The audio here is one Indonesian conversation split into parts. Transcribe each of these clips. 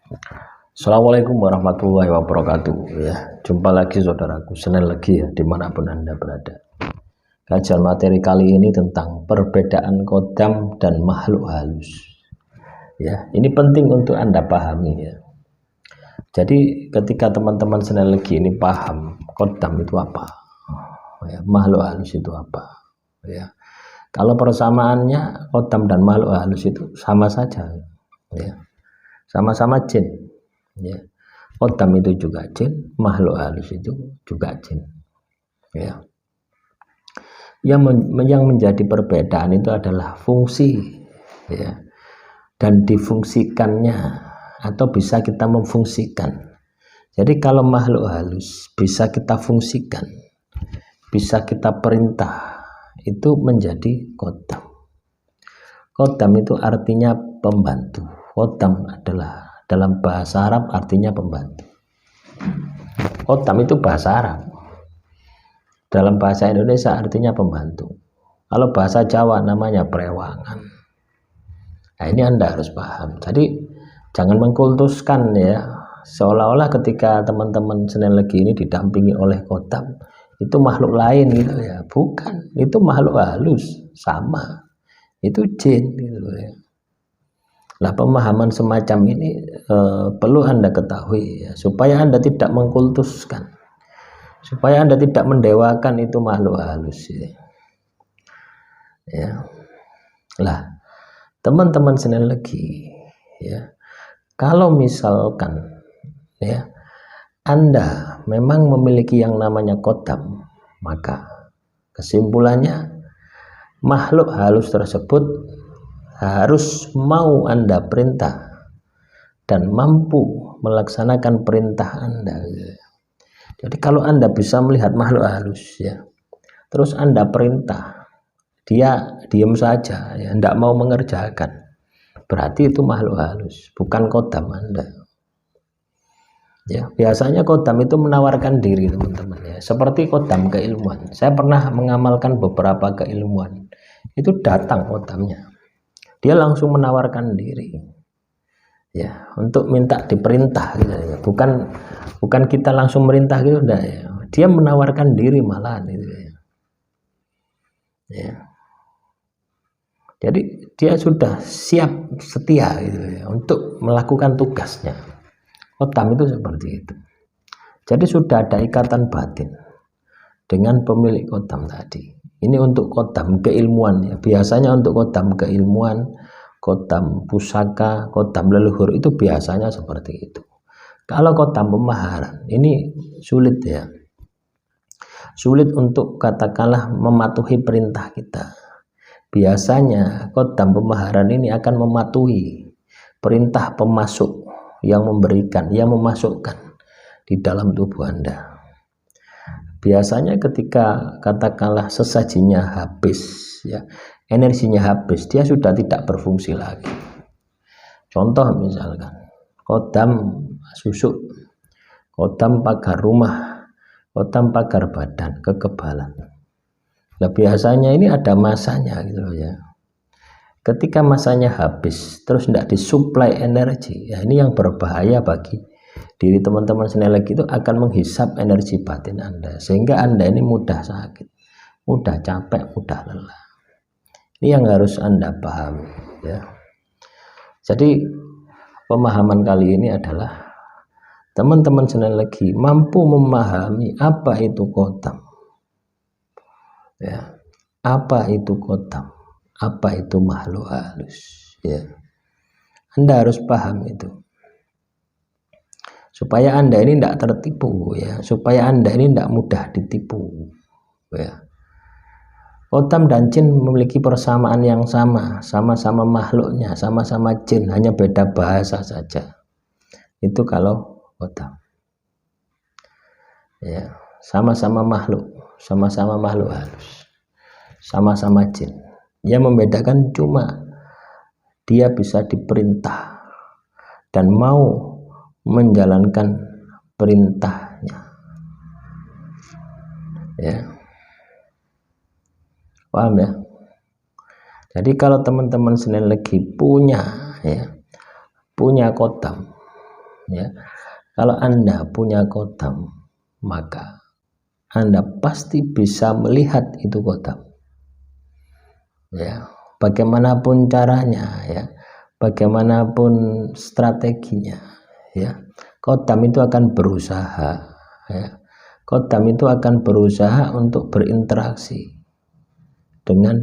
Assalamualaikum warahmatullahi wabarakatuh. Ya, jumpa lagi saudaraku, Senin lagi ya, dimanapun Anda berada. Kajian materi kali ini tentang perbedaan kodam dan makhluk halus. Ya, ini penting untuk Anda pahami ya. Jadi ketika teman-teman Senin lagi ini paham kodam itu apa, ya, makhluk halus itu apa, ya. Kalau persamaannya kodam dan makhluk halus itu sama saja, ya, sama-sama jin. Ya. Kodam itu juga jin, makhluk halus itu juga jin. Ya. Yang menjadi perbedaan itu adalah fungsi, ya, dan difungsikannya atau bisa kita memfungsikan. Jadi kalau makhluk halus bisa kita fungsikan, bisa kita perintah, itu menjadi kodam. Kodam itu artinya pembantu. Kodam adalah dalam bahasa Arab artinya pembantu. Kodam itu bahasa Arab. Dalam bahasa Indonesia artinya pembantu. Kalau bahasa Jawa namanya perewangan. Nah, ini Anda harus paham. Jadi jangan mengkultuskan ya, seolah-olah ketika teman-teman Senin Legi ini didampingi oleh kodam itu makhluk lain gitu ya. Bukan, itu makhluk halus, sama. Itu jin gitu ya. Nah, pemahaman semacam ini perlu Anda ketahui ya, supaya Anda tidak mengkultuskan, supaya Anda tidak mendewakan itu makhluk halus ya. Lah, teman-teman Senin Legi ya, kalau misalkan ya Anda memang memiliki yang namanya kodam, maka kesimpulannya makhluk halus tersebut harus mau Anda perintah dan mampu melaksanakan perintah Anda. Jadi kalau Anda bisa melihat makhluk halus ya, terus Anda perintah, dia diam saja ya, tidak mau mengerjakan, berarti itu makhluk halus, bukan kodam Anda. Ya, biasanya kodam itu menawarkan diri teman-teman ya, seperti kodam keilmuan. Saya pernah mengamalkan beberapa keilmuan, itu datang kodamnya. Dia langsung menawarkan diri ya untuk minta diperintah gitu ya. Bukan kita langsung merintah gitu enggak ya. Dia menawarkan diri malahan gitu ya. Ya. Jadi dia sudah siap setia gitu ya untuk melakukan tugasnya. Kodam itu seperti itu. Jadi sudah ada ikatan batin dengan pemilik kodam tadi. Ini untuk kodam keilmuan ya. Biasanya untuk kodam keilmuan, kodam pusaka, kodam leluhur itu biasanya seperti itu. Kalau kodam pemaharan ini sulit ya. Sulit untuk katakanlah mematuhi perintah kita. Biasanya kodam pemaharan ini akan mematuhi perintah pemasuk yang memberikan, yang memasukkan di dalam tubuh Anda. Biasanya ketika katakanlah sesajinya habis ya, energinya habis, dia sudah tidak berfungsi lagi. Contoh misalkan kodam susuk, kodam pagar rumah, kodam pagar badan, kekebalan. Nah, biasanya ini ada masanya gitu loh ya. Ketika masanya habis terus tidak disuplai energi, ya ini yang berbahaya bagi diri teman-teman Senin Legi, itu akan menghisap energi batin Anda sehingga Anda ini mudah sakit, mudah capek, mudah lelah. Ini yang harus Anda pahami ya. Jadi pemahaman kali ini adalah teman-teman Senin Legi mampu memahami apa itu kodam ya, apa itu kodam, apa itu makhluk halus ya. Anda harus paham itu supaya Anda ini tidak tertipu ya, supaya Anda ini tidak mudah ditipu ya. Kodam dan jin memiliki persamaan yang sama, sama-sama makhluknya, sama-sama jin, hanya beda bahasa saja. Itu kalau kodam ya, sama-sama makhluk, sama-sama makhluk halus, sama-sama jin. Yang membedakan cuma dia bisa diperintah dan mau menjalankan perintahnya ya. Paham ya? Jadi kalau teman-teman Senin Legi punya ya, punya kodam, ya. Kalau Anda punya kodam, maka Anda pasti bisa melihat itu kodam, ya. Bagaimanapun caranya, ya, bagaimanapun strateginya, ya, kodam itu akan berusaha, ya. Kodam itu akan berusaha untuk berinteraksi dengan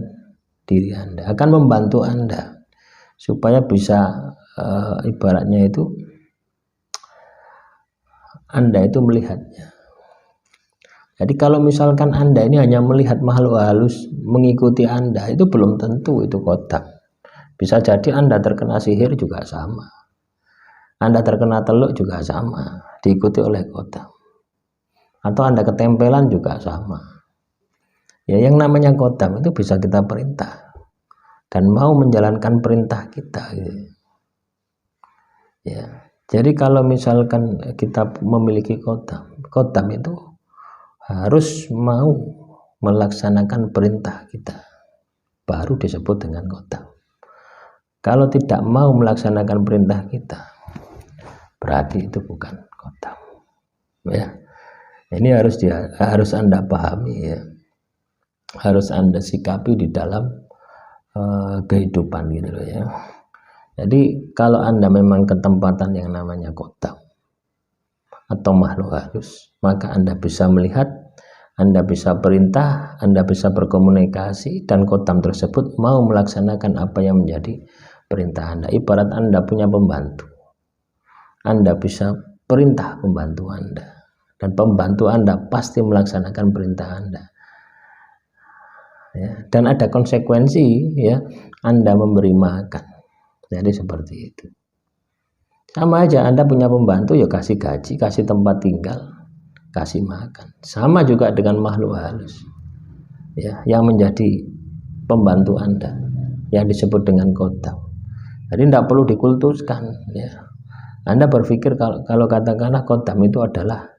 diri Anda, akan membantu Anda supaya bisa ibaratnya itu Anda itu melihatnya. Jadi kalau misalkan Anda ini hanya melihat makhluk halus mengikuti Anda, itu belum tentu itu kodam. Bisa jadi Anda terkena sihir juga sama, Anda terkena teluk juga sama, diikuti oleh kodam. Atau Anda ketempelan juga sama. Ya, yang namanya kodam itu bisa kita perintah dan mau menjalankan perintah kita, gitu. Ya, jadi kalau misalkan kita memiliki kodam itu harus mau melaksanakan perintah kita, baru disebut dengan kodam. Kalau tidak mau melaksanakan perintah kita, berarti itu bukan kodam. Ya, ini harus Anda pahami, ya, harus Anda sikapi di dalam kehidupan, gitu loh, ya. Jadi kalau Anda memang ketempatan yang namanya kodam atau makhluk halus, maka Anda bisa melihat, Anda bisa perintah, Anda bisa berkomunikasi, dan kodam tersebut mau melaksanakan apa yang menjadi perintah Anda. Ibarat Anda punya pembantu, Anda bisa perintah pembantu Anda, dan pembantu Anda pasti melaksanakan perintah Anda. Ya, dan ada konsekuensi, ya, Anda memberi makan. Jadi seperti itu. Sama aja, Anda punya pembantu, ya kasih gaji, kasih tempat tinggal, kasih makan. Sama juga dengan makhluk halus, ya, yang menjadi pembantu Anda, yang disebut dengan kodam. Jadi tidak perlu dikultuskan, ya. Anda berpikir kalau katakanlah kodam itu adalah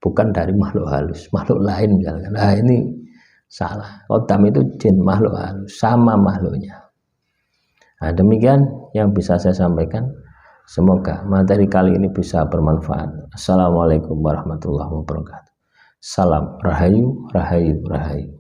bukan dari makhluk halus, makhluk lain misalkan, nah ini salah. Kodam itu jin, makhluk halus, sama makhluknya. Nah, demikian yang bisa saya sampaikan. Semoga materi kali ini bisa bermanfaat. Assalamualaikum warahmatullahi wabarakatuh. Salam Rahayu, Rahayu, Rahayu.